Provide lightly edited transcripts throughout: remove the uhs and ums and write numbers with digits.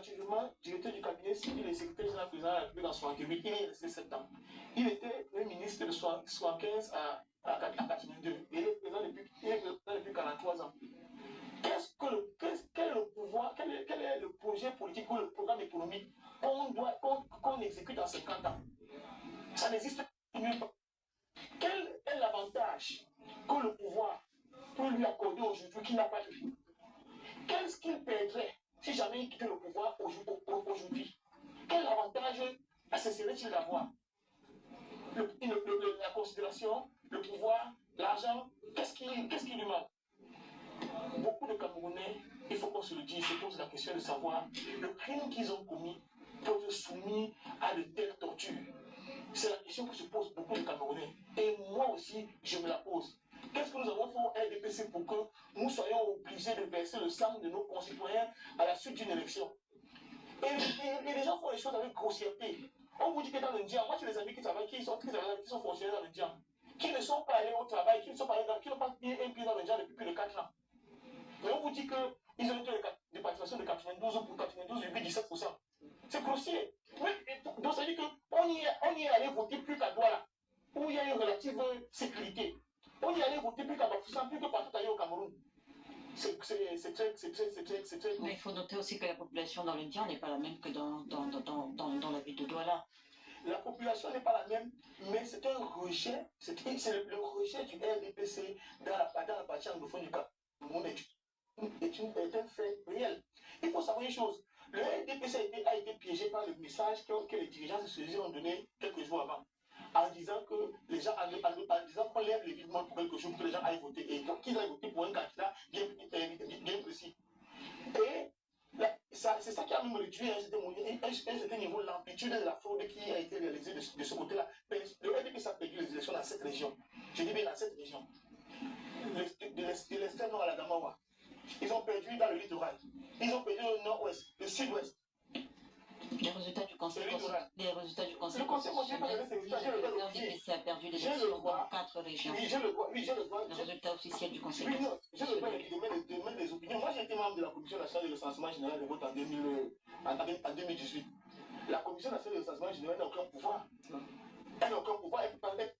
relativement directeur du cabinet civil et secrétaire général président de la République en 68, il est resté 7 ans. Il était le ministre de 75 à 82. Il est président depuis 43 ans. Quel est le pouvoir, quel est le projet politique ou le programme économique qu'on exécute en 50 ans? Ça n'existe nulle part. Quel est l'avantage que le pouvoir peut lui accorder aujourd'hui qu'il n'a pas eu? Qu'est-ce qu'il perdrait si jamais il quittait le pouvoir aujourd'hui? Quel avantage cesserait-il d'avoir? La considération, le pouvoir, l'argent, qu'est-ce qui lui manque? Beaucoup de Camerounais, il faut qu'on se le dise, se posent la question de savoir le crime qu'ils ont commis peuvent être soumis à de telles tortures. C'est la question que se posent beaucoup de Camerounais. Et moi aussi, je me la pose. Qu'est-ce que nous avons fait au RDPC pour que nous soyons obligés de verser le sang de nos concitoyens à la suite d'une élection? Et les gens font les choses avec grossièreté. On vous dit que dans le Ndian, moi j'ai des amis qui travaillent, qui sont fonctionnaires dans le Ndian, qui ne sont pas allés au travail, qui n'ont pas mis un pied dans le Ndian depuis plus de 4 ans. Mais on vous dit qu'ils ont eu des participations de 92 ou 92,17%. C'est grossier. Donc ça veut dire qu'on y est allé voter plus qu'à Douala, où il y a une relative sécurité. On y est allé voter plus qu'à Bafoussam, plus que partout ailleurs au Cameroun. C'est très. Mais il faut noter aussi que la population dans le Ndian n'est pas la même que dans la ville de Douala. La population n'est pas la même, mais c'est un rejet, c'est le rejet du RDPC dans la partie anglophone du Cameroun est un fait réel. Il faut savoir une chose, le RDPC a été piégé par le message que les dirigeants de ce ont donné quelques jours avant, en disant que les gens, en disant qu'on lève l'évitement pour quelque chose, pour que les gens aillent voter, et qu'ils aillent voter pour un candidat bien précis. Et c'est ça qui a même réduit à un certain niveau l'amplitude de la fraude qui a été réalisée de ce côté-là. Le RDPC a perdu les élections dans cette région. Je dis bien dans cette région. De l'extrême nord à la Gamawa. Ils ont perdu dans le littoral. Ils ont perdu le nord-ouest, le sud-ouest. Les résultats du conseil constitutionnel. Le conseil constitutionnel, le RDPC a perdu l'élection dans 4 régions. Oui, je le vois. Le résultat officiel du conseil constitutionnel. Je le vois de mettre des opinions. Moi, j'ai été membre de la commission nationale de recensement général des votes en 2018. La commission nationale de recensement général n'a aucun pouvoir. Elle n'a aucun pouvoir. Elle peut pas être.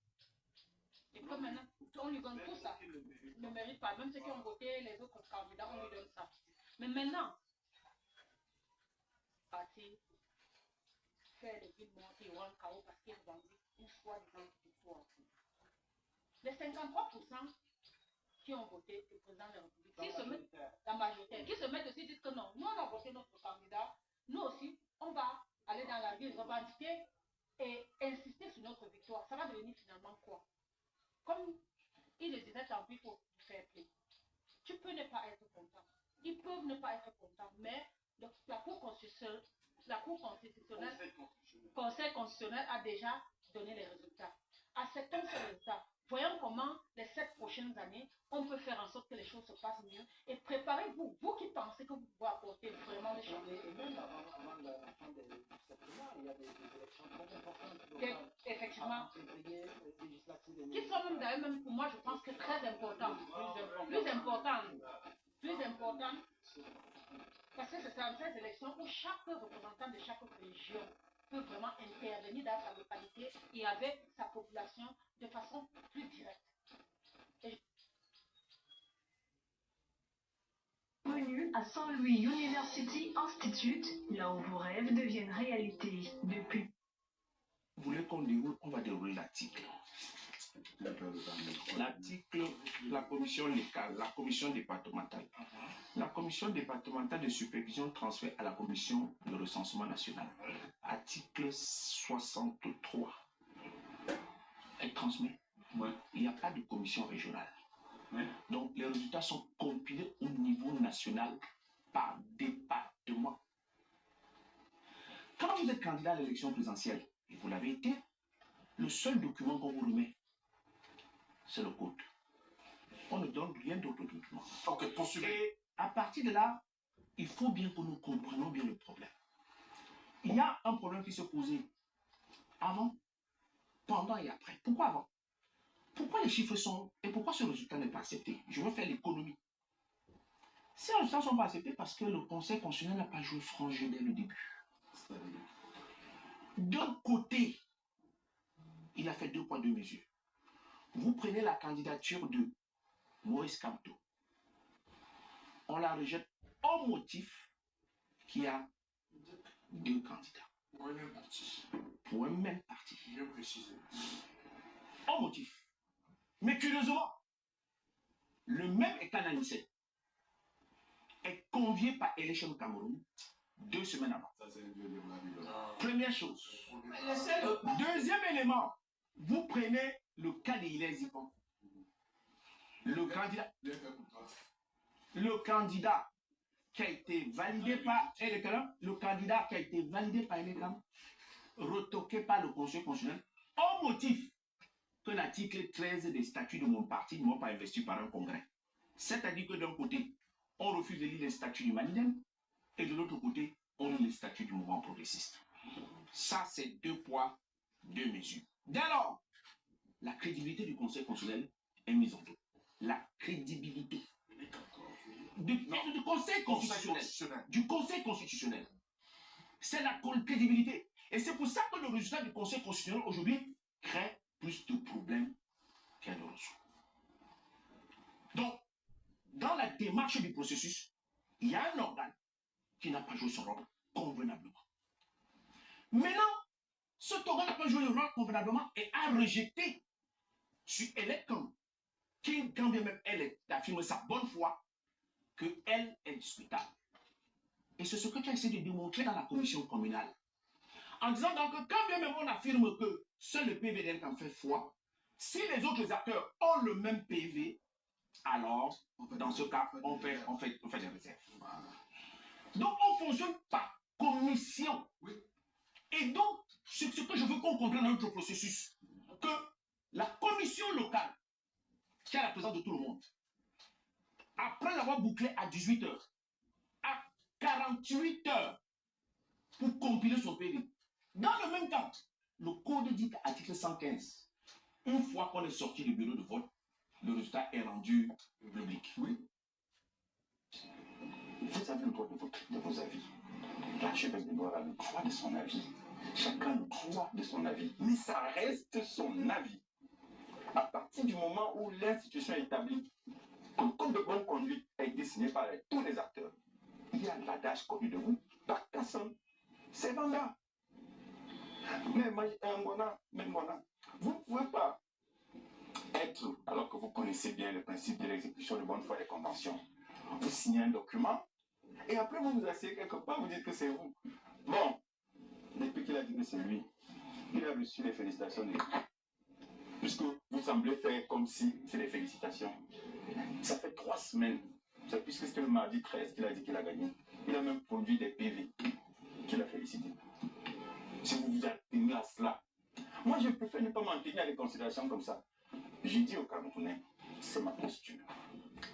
Et comme maintenant, on lui donne tout ça. Il ne mérite pas. Même ceux qui ont voté les autres candidats, on lui donne ça. Mais maintenant, parti faire les villes monter ou un chaos parce qu'ils revendiquent une soi-disant victoire. Les 53% qui ont voté le président de la République, qui se mettent, la majorité, qui se mettent aussi, disent que non, nous on a voté notre candidat, nous aussi, on va aller dans la ville revendiquer et insister sur notre victoire. Ça va devenir finalement quoi? Comme il le disait, tant pis, il faut faire plaisir. Tu peux ne pas être content. Ils peuvent ne pas être contents, mais la Cour constitutionnelle, Conseil constitutionnel a déjà donné les résultats. Acceptons ces résultats. Voyons comment les 7 prochaines années, on peut faire en sorte que les choses se passent mieux. Et préparez-vous, vous qui pensez que vous pouvez apporter vraiment des changements. Et même avant la fin des septembre, il y a des élections très importantes. Effectivement. Qui sont même d'ailleurs, même pour moi, je pense que très importantes. Plus importantes. Parce que c'est dans ces élections où chaque représentant de chaque région peut vraiment intervenir dans sa localité et avec sa population de façon plus directe. Bienvenue à Saint Louis University Institute, là où vos rêves deviennent réalité depuis. Vous voulez qu'on déroule, on va dérouler l'article. L'article, la commission locale, la commission départementale. La commission départementale de supervision transfère à la commission de recensement national. Article 63. Elle transmet. Ouais. Il n'y a pas de commission régionale. Ouais. Donc les résultats sont compilés au niveau national par département. Quand vous êtes candidat à l'élection présidentielle, et vous l'avez été, le seul document qu'on vous remet, c'est le code. On ne donne rien d'autre document. Ok, poursuivez. Et à partir de là, il faut bien que nous comprenions bien le problème. Il y a un problème qui se posait avant, pendant et après. Pourquoi avant? Pourquoi les chiffres sont... Et pourquoi ce résultat n'est pas accepté? Je veux faire l'économie. Ces résultats ne sont pas acceptés parce que le Conseil constitutionnel n'a pas joué franc jeu dès le début. D'un côté, il a fait 2 poids 2 mesures. Vous prenez la candidature de Maurice Kamto. On la rejette au motif qu'il y a 2 candidats. Pour un même parti. Pour un même parti. Bien précisé. Au motif. Mais curieusement, le même Ekananissé est convié par Election Cameroun 2 semaines avant. Première chose. Deuxième élément, vous prenez le cas d'Hilaire Zipon. Le candidat qui a été validé par Elekam, retoqué par le Conseil constitutionnel au motif que l'article 13 des statuts de mon parti ne m'ont pas investi par un congrès. C'est-à-dire que d'un côté, on refuse de lire les statuts du Manidem et de l'autre côté, on lit les statuts du mouvement progressiste. Ça, c'est 2 poids, 2 mesures. Dès lors, la crédibilité du Conseil constitutionnel est mise en doute. La crédibilité du Conseil constitutionnel. Du Conseil constitutionnel. C'est la crédibilité. Et c'est pour ça que le résultat du Conseil constitutionnel aujourd'hui crée plus de problèmes qu'elle ne reçoit. Donc, dans la démarche du processus, il y a un organe qui n'a pas joué son rôle convenablement. Maintenant, cet organe n'a pas joué le rôle convenablement et a rejeté sur Elecom, qui, quand bien même elle affirme sa bonne foi, qu'elle est discutable. Et c'est ce que tu as essayé de démontrer dans la commission communale. En disant donc que quand bien même on affirme que seul le PVDN en fait foi, si les autres acteurs ont le même PV, alors, dans ce cas, on fait des réserves. Donc, on fonctionne par commission. Et donc, c'est ce que je veux qu'on comprenne dans notre processus. Que la commission locale, qui a la présence de tout le monde, après l'avoir bouclé à 18 h, à 48 h pour compiler son PV. Dans le même temps, le code dit article 115, une fois qu'on est sorti du bureau de vote, le résultat est rendu public. Oui. Vous avez le droit de vos avis. L'archevêque de Douala a le droit de son avis. Chacun a le droit de son avis. Mais ça reste son avis. À partir du moment où l'institution est établie, que le code de bonne conduite a été signé par tous les acteurs, il y a l'adage connu de vous, par personne. C'est Vanda. Mais vous ne pouvez pas être, alors que vous connaissez bien le principe de l'exécution de bonne foi des conventions, vous signez un document et après vous vous asseyez quelque part, vous dites que c'est vous. Bon, depuis qu'il a dit que c'est lui, il a reçu les félicitations de lui. Puisque vous semblez faire comme si c'est des félicitations. Ça fait 3 semaines, puisque c'était le mardi 13 qu'il a dit qu'il a gagné. Il a même produit des PV qu'il a félicité. Si vous vous atteignez à cela, moi je préfère ne pas m'en tenir à des considérations comme ça. J'ai dit aux Camerounais, c'est ma posture.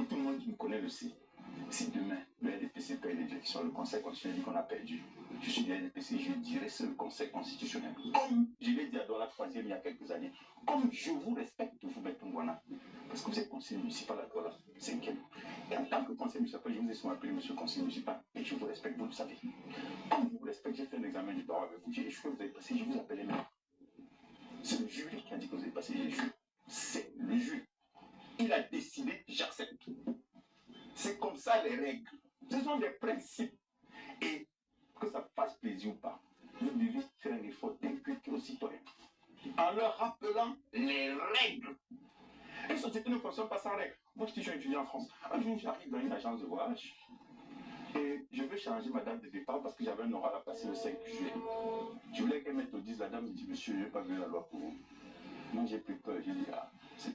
Et tout le monde qui me connaît le sait. Si demain, le RDPC paye l'élection, le Conseil constitutionnel dit qu'on a perdu, je suis du RDPC, je dirais c'est le Conseil constitutionnel. Comme je l'ai dit à Douala 3e il y a quelques années, comme je vous respecte, vous mettez Ngwana, parce que vous êtes conseiller municipal à Douala 5e. Et en tant que conseiller municipal, je vous ai souvent appelé monsieur le conseiller municipal, et je vous respecte, vous le savez. Comme je vous respecte, j'ai fait un examen du droit avec vous, j'ai échoué, vous avez passé, je vous appelle même. C'est le jury qui a dit que vous avez passé, j'ai échoué. C'est le jury. Il a décidé, j'accepte. C'est comme ça les règles. Ce sont des principes. Et que ça fasse plaisir ou pas, vous devez faire un effort d'inculquer aux citoyens en leur rappelant les règles. Une société ne fonctionne pas sans règles. Moi, je suis étudiant en France. Un jour, j'arrive dans une agence de voyage et je veux changer ma date de départ parce que j'avais un oral à passer le 5 juillet. Je voulais qu'elle m'introduise. La dame me dit, monsieur, je n'ai pas vu la loi pour vous. Moi, j'ai pris peur. J'ai dit, ah, c'est...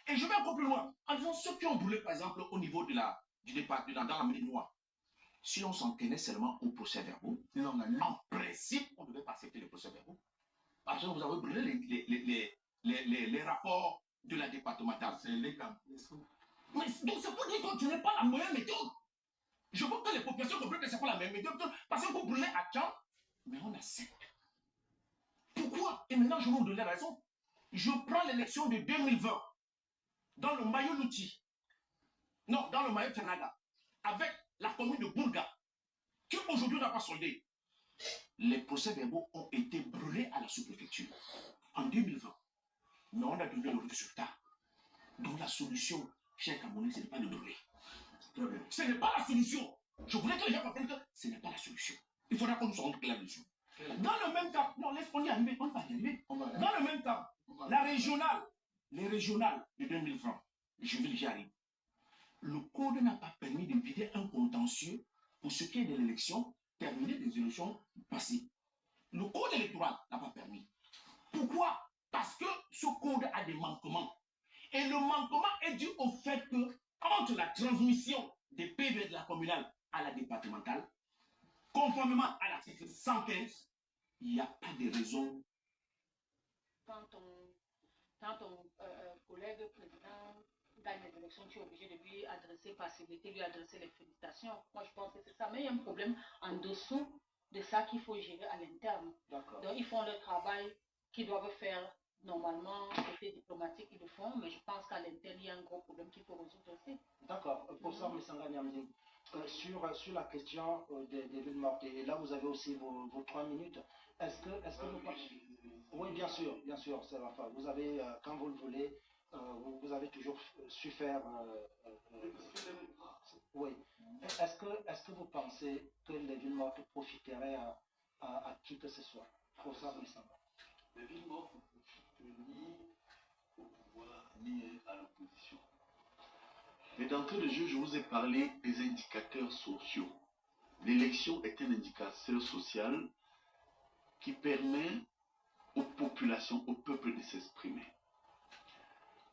Et je vais encore plus loin. En disant ceux qui ont brûlé, par exemple, au niveau de du département, dans la mine noire, si on s'en tenait seulement aux procès-verbaux, en principe, on ne devait pas accepter les procès-verbaux. Parce que vous avez brûlé les rapports de la départementale. C'est les cas. Mais donc c'est pour dire que tu n'es pas la meilleure méthode. Je veux que les populations comprennent que ce n'est pas la même méthode. Parce que vous brûlez à Tcham, mais on accepte. Pourquoi? Et maintenant, je vais vous donner raison. Je prends l'élection de 2020 dans le maillot Louti, non, dans le maillot Canada, avec la commune de Bourga, qui aujourd'hui n'a pas soldé. Les procès-verbaux ont été brûlés à la sous-préfecture en 2020. Mais on a donné le résultat. Donc la solution, cher Camerounais, ce n'est pas de brûler. Ce n'est pas la solution. Je voulais que les gens comprennent que ce n'est pas la solution. Il faudra qu'on nous rende clair dessus. Dans le même temps, non, laisse-on y arriver, on va y arriver. Dans le même temps, les régionales de 2020, je vais y arriver. Le code n'a pas permis de vider un contentieux pour ce qui est de l'élection, terminer des élections passées. Le code électoral n'a pas permis. Pourquoi? Parce que ce code a des manquements. Et le manquement est dû au fait que, entre la transmission des PV de la communale à la départementale, conformément à l'article 115, il n'y a pas de raison. Quand ton collègue président gagne les élections, tu es obligé de lui adresser passivité, lui adresser les félicitations. Moi, je pense que c'est ça. Mais il y a un problème en dessous de ça qu'il faut gérer à l'interne. Donc, ils font le travail qu'ils doivent faire normalement, côté diplomatique, ils le font, mais je pense qu'à l'interne, il y a un gros problème qu'il faut résoudre aussi. D'accord. Pour ça, M. Sanganyamdi, sur la question des villes mortes, et là, vous avez aussi vos 3 minutes. Est-ce que vous... Oui, bien sûr, c'est enfin, vous avez, quand vous le voulez, vous avez toujours su faire... oui. Est-ce que vous pensez que les villes mortes profiteraient à qui que ce soit? Pour ça, M. Sanganyamdi. Les villes mortes ne profitent ni au pouvoir, ni à l'opposition. Mais d'entrée de jeu, je vous ai parlé des indicateurs sociaux. L'élection est un indicateur social qui permet aux populations, au peuple de s'exprimer.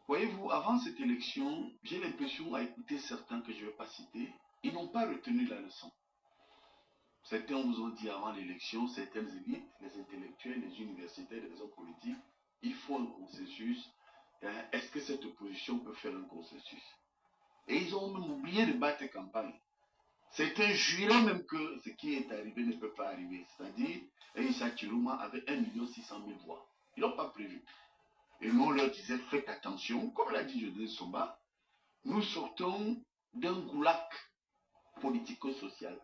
Voyez-vous, avant cette élection, j'ai l'impression, à écouter certains que je ne vais pas citer, ils n'ont pas retenu la leçon. Certains vous ont dit avant l'élection, certaines élites, les intellectuels, les universitaires, les hommes politiques, il faut un consensus. Est-ce que cette opposition peut faire un consensus? Et ils ont même oublié de battre campagne. Certains juraient même que ce qui est arrivé ne peut pas arriver. C'est-à-dire, Issa Chiluma avait 1 600 000 voix. Ils n'ont pas prévu. Et nous, on leur disait, faites attention. Comme l'a dit José Somba, nous sortons d'un goulag politico-social.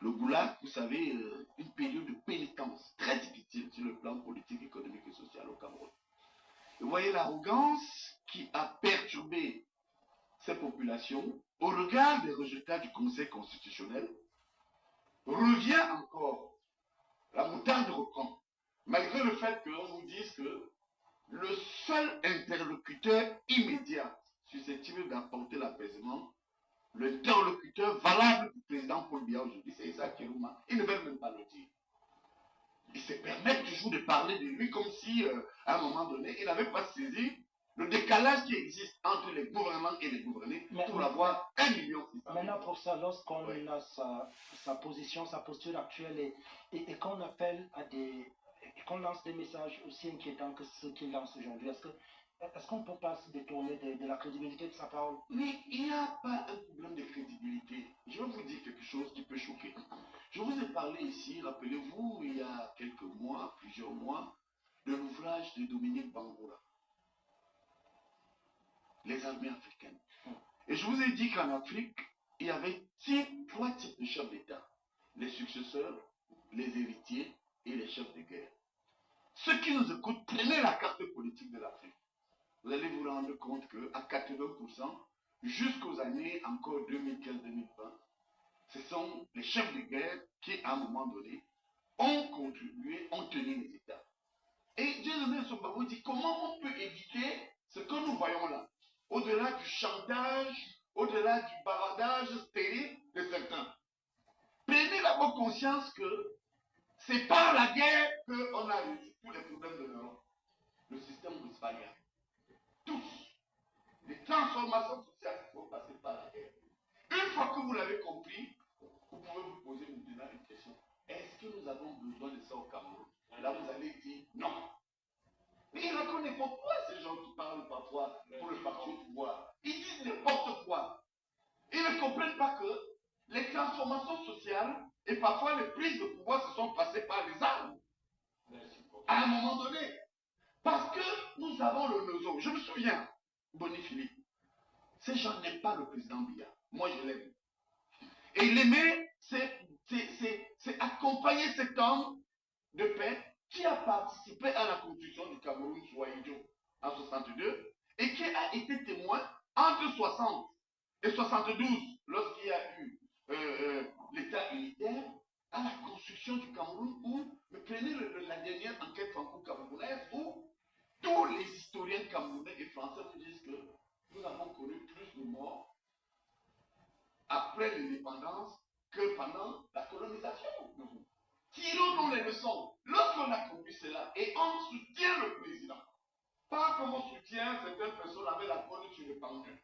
Le goulag, vous savez, une période de pénitence très difficile sur le plan politique, économique et social au Cameroun. Et vous voyez l'arrogance qui a perturbé ces populations au regard des résultats du Conseil constitutionnel revient encore. La moutarde reprend. Malgré le fait qu'on nous dise que le seul interlocuteur immédiat susceptible d'apporter l'apaisement, l'interlocuteur valable du président Paul Biya aujourd'hui, c'est Issa Chiluma. Ils ne veulent même pas le dire. Ils se permettent toujours de parler de lui comme si, à un moment donné, il n'avait pas saisi le décalage qui existe entre les gouvernements et les gouvernés pour avoir 1 million. Maintenant, pour ça, lorsqu'on a sa position, sa posture actuelle et qu'on appelle à des... qu'on lance des messages aussi inquiétants que ceux qu'il lance aujourd'hui, est-ce qu'on ne peut pas se détourner de la crédibilité de sa parole? Mais il n'y a pas un problème de crédibilité. Je vais vous dire quelque chose qui peut choquer. Je vous ai parlé ici, rappelez-vous, il y a quelques mois, plusieurs mois, de l'ouvrage de Dominique Bangoura, Les armées africaines. Et je vous ai dit qu'en Afrique, il y avait 3 types de chefs d'État. Les successeurs, les héritiers et les chefs de guerre. Ceux qui nous écoutent, prenez la carte politique de l'Afrique. Vous allez vous rendre compte qu'à 80%, jusqu'aux années encore 2015-2020, ce sont les chefs de guerre qui, à un moment donné, ont contribué, ont tenu les États. Et Dieudonné Sombabo dit comment on peut éviter ce que nous voyons là, au-delà du chantage, au-delà du bavardage stérile de certains. Prenez la bonne conscience que c'est par la guerre qu'on a résolu tous les problèmes de l'Europe. Le système westphalien. Tous. Les transformations sociales qui vont passer par la guerre. Une fois que vous l'avez compris, vous pouvez vous poser maintenant une question. Est-ce que nous avons besoin de ça au Cameroun? Là, vous allez dire non. Mais ils ne reconnaissent pas pourquoi ces gens qui parlent parfois pour le parti au pouvoir. Ils disent n'importe quoi. Ils ne comprennent pas que les transformations sociales et parfois parfois les prises de pouvoir se sont passées par les armes. À un moment donné. Parce que nous avons le nozo. Je me souviens, Boni Philippe, ces gens n'aiment pas le président Biya. Moi, je l'aime. Et l'aimer, c'est accompagner cet homme de paix qui a participé à la construction du Cameroun sous Ahidjo en 62 et qui a été témoin entre 60 et 72, lorsqu'il y a eu l'État unitaire, à la construction du Cameroun, où, prenez la dernière enquête franco-camerounaise, où tous les historiens camerounais et français nous disent que nous avons connu plus de morts après l'indépendance que pendant la colonisation. Tirons-nous les leçons. Lorsqu'on a compris cela et on soutient le président, pas comme on soutient certaines personnes avec la colle sur le pendu.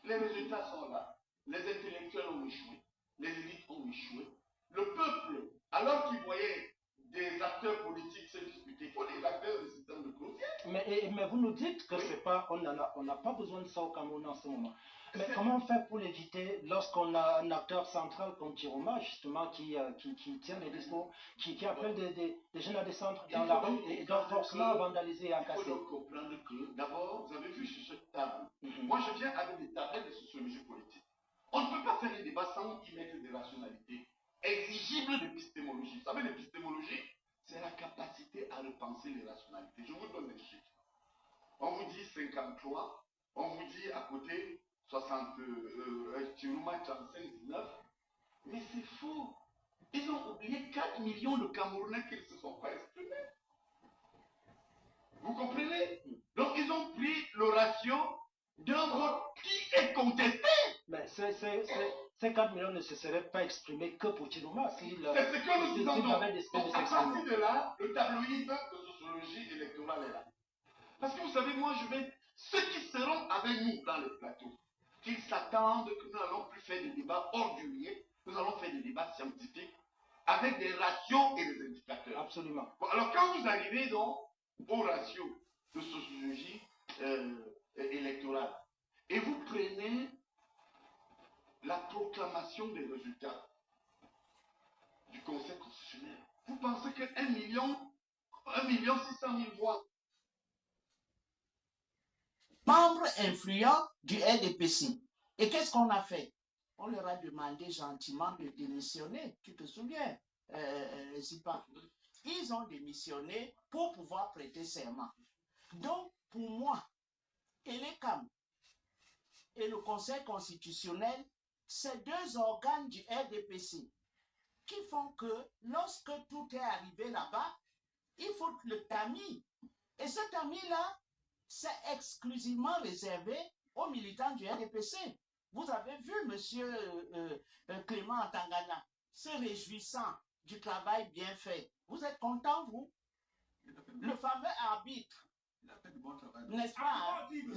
Les résultats sont là. Les intellectuels ont échoué. Les élites ont échoué. Le peuple, alors qu'il voyait des acteurs politiques se disputer, il faut des acteurs du système de clôture. Mais vous nous dites que c'est pas, on n'a pas besoin de ça au Cameroun en ce moment. Mais comment on fait pour l'éviter lorsqu'on a un acteur central comme Chiroma, justement, qui tient les discours, qui appelle des jeunes à descendre dans la rue et donc forcément à vandaliser et à casser? Il faut donc comprendre que, d'abord, vous avez vu sur cette table, moi je viens avec des tablettes de sociologie politique. On ne peut pas faire des débats sans y mettre des rationalités exigibles d'épistémologie. Vous savez, l'épistémologie, c'est la capacité à repenser les rationalités. Je vous donne des chiffres. On vous dit 53, on vous dit à côté 60, Chiroma 35, 19, mais c'est faux. Ils ont oublié 4 millions de Camerounais qui ne se sont pas exprimés. Vous comprenez? Donc ils ont pris le ratio d'un vote qui est contesté. Mais ces 4 millions ne se seraient pas exprimés que pour Chiroma. C'est ce que nous disons. Donc, à partir de là, le tabloïd de sociologie électorale est là. Parce que vous savez, moi, ceux qui seront avec nous dans le plateau, qu'ils s'attendent que nous n'allons plus faire des débats orduriers, nous allons faire des débats scientifiques avec des ratios et des indicateurs. Absolument. Bon, alors, quand vous arrivez donc au ratio de sociologie électorale, et vous prenez la proclamation des résultats du Conseil constitutionnel, vous pensez que 1 600 000 voix. Membres influents du RDPC. Et qu'est-ce qu'on a fait? On leur a demandé gentiment de démissionner. Tu te souviens, Zipa? Ils ont démissionné pour pouvoir prêter serment. Donc, pour moi, Télécam et le Conseil constitutionnel, c'est deux organes du RDPC qui font que lorsque tout est arrivé là-bas, il faut le tamis. Et ce tamis-là, c'est exclusivement réservé aux militants du RDPC. Vous avez vu M. Clément Tangana se réjouissant du travail bien fait. Vous êtes content, vous? Le fameux arbitre. Il a fait du bon travail. N'est-ce pas? L'arbitre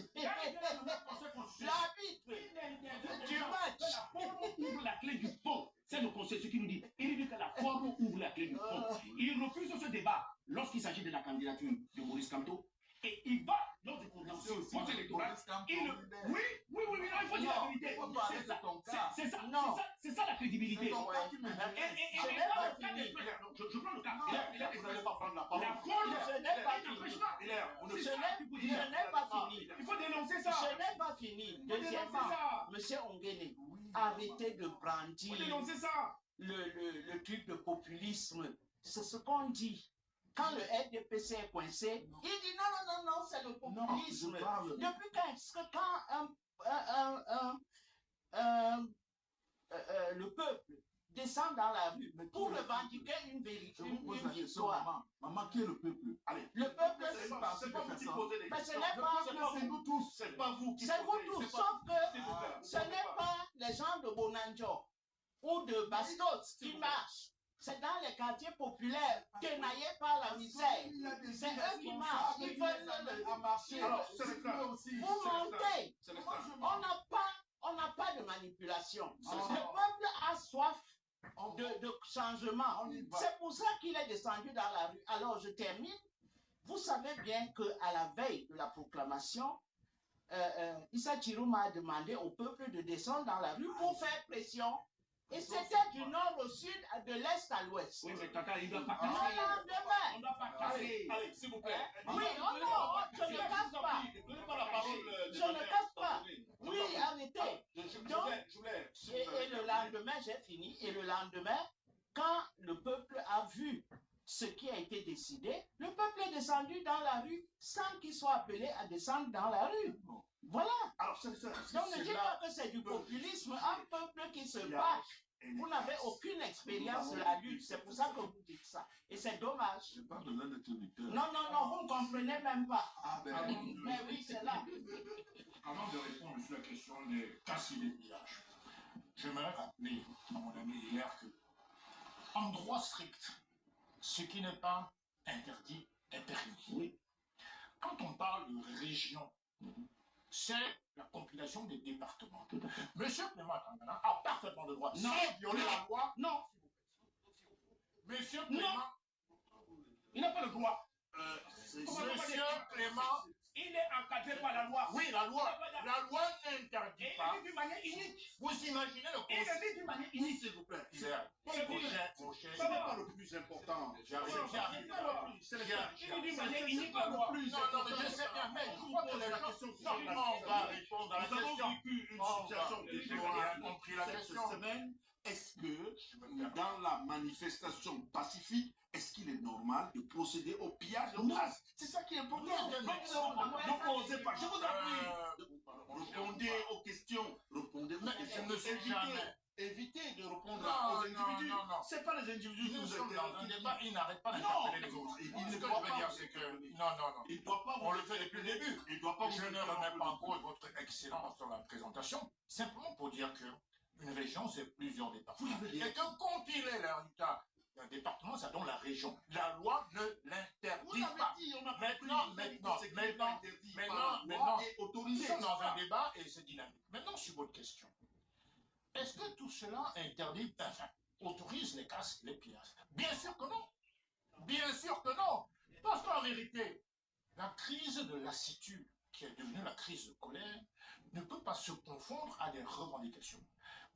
du match. La forme ouvre la clé du fond. C'est le conseil qui nous dit. Il dit que la forme ouvre la clé du fond. Il refuse ce débat lorsqu'il s'agit de la candidature de Maurice Kamto. Et il va lors du processus électoral. Oui, il faut dire la vérité. C'est ça la crédibilité. Je prends le cas. Vous n'allez pas prendre la parole. Ce n'est pas fini. Il faut dénoncer ça. Ce n'est pas fini. Deuxièmement, monsieur Ongene, arrêtez de brandir le truc de populisme. C'est ce qu'on dit. Quand le RDPC est coincé, il dit non, c'est le populisme. Depuis quand le peuple descend dans la rue pour revendiquer une vérité, une victoire. Maman, qui est le peuple? Allez. Le peuple, c'est pas vous qui posez des questions. c'est nous tous. C'est pas vous qui C'est vous tous, sauf que ce n'est pas les gens de Bonanjo ou de Bastos qui marchent. C'est dans les quartiers populaires, tenaillés par la misère. C'est eux qui marchent. Ils veulent marcher. Vous montez. On n'a pas de manipulation. Le peuple a soif de changement. C'est pour ça qu'il est descendu dans la rue. Alors, je termine. Vous savez bien qu'à la veille de la proclamation, Issa Chiroma a demandé au peuple de descendre dans la rue pour faire pression Et c'était du nord au sud, de l'est à l'ouest. Oui, mais Tata, il ne doit pas Le casser. lendemain. On ne doit pas casser. Allez, s'il vous plaît. Oui, oh non, je ne casse pas. Donnez pas la parole. Je ne casse pas. Oui, arrêtez. Je voulais. Et le lendemain, j'ai fini. Et le lendemain, quand le peuple a vu ce qui a été décidé, le peuple est descendu dans la rue sans qu'il soit appelé à descendre dans la rue. Voilà. Alors, Donc ne dites pas que c'est du populisme. Un peuple qui se bat. Vous n'avez aucune expérience de la lutte. C'est pour ça que vous dites ça. Et c'est dommage. Je parle de l'un de tes auditeurs. Non, vous ne comprenez même pas. Ah, ben, Mais oui, c'est là. Avant de répondre sur la question des casses et des pillages, j'aimerais rappeler à mon ami hier que, en droit strict, ce qui n'est pas interdit est permis. Oui. Quand on parle de région, c'est la compilation des départements. Monsieur Clément Tangana a parfaitement le droit, sans violer la loi. Non. Monsieur Clément, il n'a pas le droit. Monsieur Clément, il est encadré par la loi. Oui, la loi n'interdit Et pas. il est d'une manière unique. Vous imaginez le Il conseil. est dit d'une manière unique. S'il vous plaît. Hilaire, Mon cher, ce n'est pas le plus important. J'arrive. C'est le Il est dit d'une manière C'est unique. pas le plus important. Non, mais je sais bien, mais je crois que les questions sont on va répondre à la question. Nous avons vécu une situation de J'ai bien compris la cette question. semaine. Est-ce que dans la manifestation pacifique, est-ce qu'il est normal de procéder au pillage de gaz? C'est ça qui est important. Ne posez pas. Je vous en prie. Répondez aux questions. Répondez aux questions. Évitez de répondre aux individus. Ce n'est pas les individus qui Nous vous sommes dans un intéressent. débat, il n'arrête pas d'interpeller les autres. Il Ce ne que je doit veux pas. dire, c'est que... Non. Il ne doit pas On le fait depuis le début. Il ne doit pas Je ne remets pas en cause votre excellence dans la présentation, simplement pour dire que une région, c'est plusieurs départements. Et que compiler le résultat d'un département, ça donne la région. La loi ne Vous l'interdit l'avez pas. dit, on a Maintenant, ce qui n'est pas interdit par la loi maintenant, est nous autorisé. sommes dans un débat et c'est dynamique. Maintenant, sur votre question, est-ce que tout cela interdit, enfin, autorise les casses et les pillages? Bien sûr que non. Bien sûr que non. Parce qu'en vérité, la crise de lassitude, qui est devenue la crise de colère, ne peut pas se confondre à des revendications.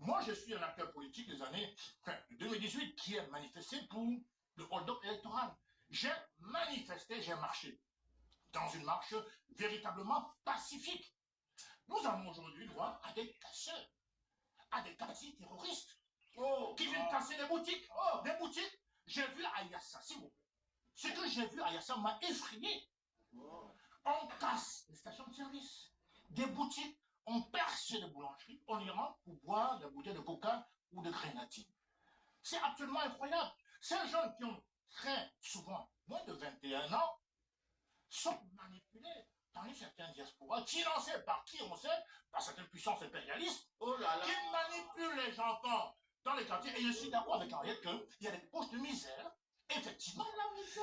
Moi, je suis un acteur politique des années 2018 qui a manifesté pour le hold-up électoral. J'ai manifesté, j'ai marché dans une marche véritablement pacifique. Nous avons aujourd'hui droit à des casseurs, à des quasi-terroristes qui viennent casser des boutiques. Des boutiques. J'ai vu à Yassa, s'il vous plaît. Ce que j'ai vu à Yassa m'a effrayé. On casse les stations de service, des boutiques, on perce des boulangeries, on y rentre pour boire des bouteilles de coca ou de grenadine. C'est absolument incroyable. Ces jeunes qui ont très souvent moins de 21 ans sont manipulés par une certaine diaspora, financée par qui on sait, par certaines puissances impérialistes, qui manipulent les enfants dans les quartiers. Et je suis d'accord avec Henriette qu'il y a des poches de misère, effectivement.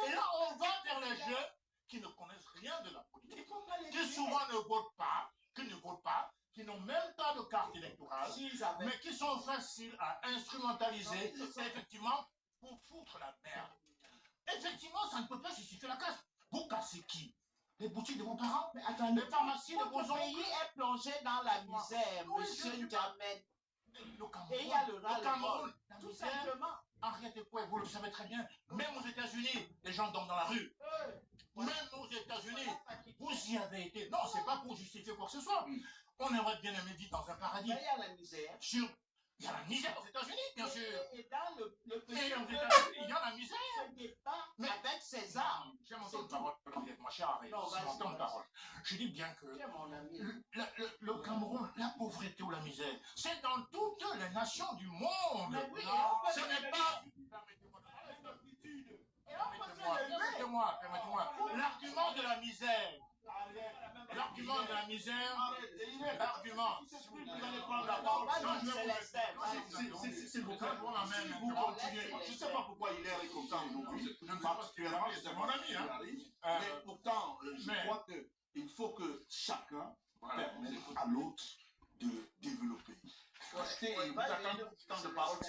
Et là, on va vers les jeunes qui ne connaissent rien de la politique, qui souvent ne votent pas, qui n'ont même pas de carte électorale, mais qui sont faciles à instrumentaliser, effectivement, pour foutre la merde. Effectivement, ça ne peut pas justifier la casse. Vous cassez qui? Les boutiques de vos parents? Mais attendez, les pharmacies de vos votre pays oncles? est plongé dans la misère, Oui, monsieur je suis N'Djamène. Le Cameroun, Et il y a le ras-le-bol. Cameroun, la Tout misère. simplement. Arrêtez quoi, vous le savez très bien. Même aux États-Unis, les gens dorment dans la rue. Même aux États-Unis, vous y avez été. Non, c'est pas pour justifier quoi que ce soit. On aimerait bien aimer vivre dans un paradis. Mais il y a la misère. Il y a la misère aux États-Unis, bien sûr. Et dans le Mais petit aux peuple, États-Unis, il y a la misère. ce n'est pas Mais- avec ses armes. J'ai mon temps de parole, ma chère Ariel, Non, c'est mon vas-y, temps de vas-y. parole. Je dis bien que Tu es mon ami. le Cameroun, la pauvreté ou la misère, c'est dans toutes les nations du monde. Mais oui, et on peut Ce se n'est lever. pas... Et on peut se lever. Permettez-moi. L'argument de la misère. L'argument de la misère. L'argument. Vous allez prendre la Non, parole. vas-y, Célestin, vas-y. S'il vous plaît, Je vois la même. si vous continuez, je ne sais pas pourquoi il est comme ça aujourd'hui, particulièrement, C'est mon ami, hein. mais pourtant, je mais- crois qu'il faut que chacun permette à l'autre de développer. Restez et vous attendez temps de parole.